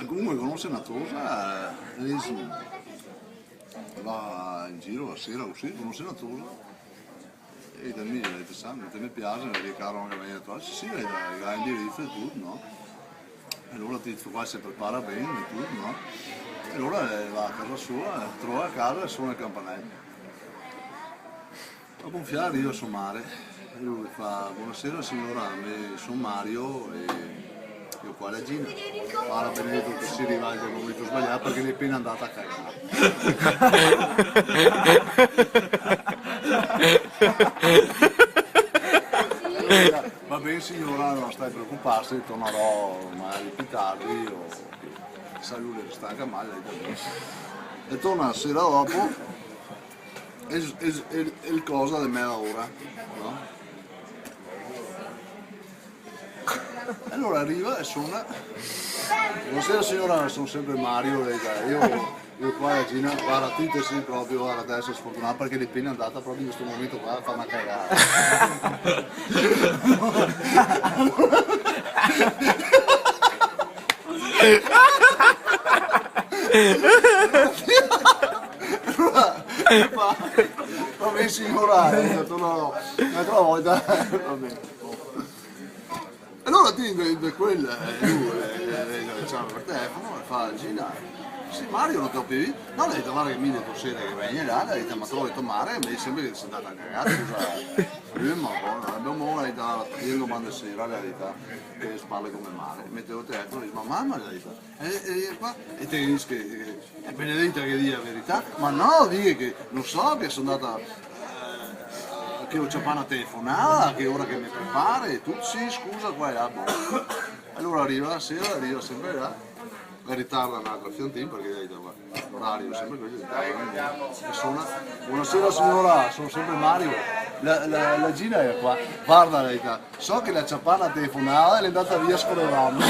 Comunque conosce una cosa, va in giro la sera così, conosce una cosa e da me le sanno, te ne piace, perché caro anche bene a sì, hai indirizzo e tutto, no? E allora ti qua si prepara bene e tutto, no? E allora va a casa sua, trova a casa e suona il campanello. Dopo un fiare arriva a suo mare e lui fa buonasera signora, sono Mario e io qua la Gina. Para Benedetto che si rivolge al momento sbagliato perché è appena andata a cagare. Va bene signora, non stai a preoccuparsi, tornerò magari più tardi o sa lui che sta anche male e torna la sera dopo e il cosa di me ora, no? Allora arriva e suona. Buonasera signora, sono sempre Mario, io qua la Gina, guarda te sì proprio, guarda adesso è sfortunata perché è appena andata proprio in questo momento qua a fare una cagata. Va bene signora, ho detto no, un'altra volta, va bene. Allora ti invece quella, lui diciamo per telefono e fa Gina, sì Mario non ti ho più visto? No, lei ha detto guarda che mi detto sera che viene là, lei ha trovato detto mare e mi sembra che sia andata a cagare, scusa, abbiamo una età, io domando sera, la verità, che parla come mare, mettevo il telefono e dice ma mamma la verità, e te dici che è Benedetta che dice la verità, ma no, dice che non so che sono andata che ho già una telefonata, che ora che mi prepara e tu sì scusa qua e là. Boh. Allora arriva la sera, arriva sempre là, e ritarda un'altra fiantina perché l'orario è sempre quello, e suona, buonasera signora, sono sempre Mario, la Gina è qua, guarda lei, so che la ciappana telefonata e l'è andata via scorrevando.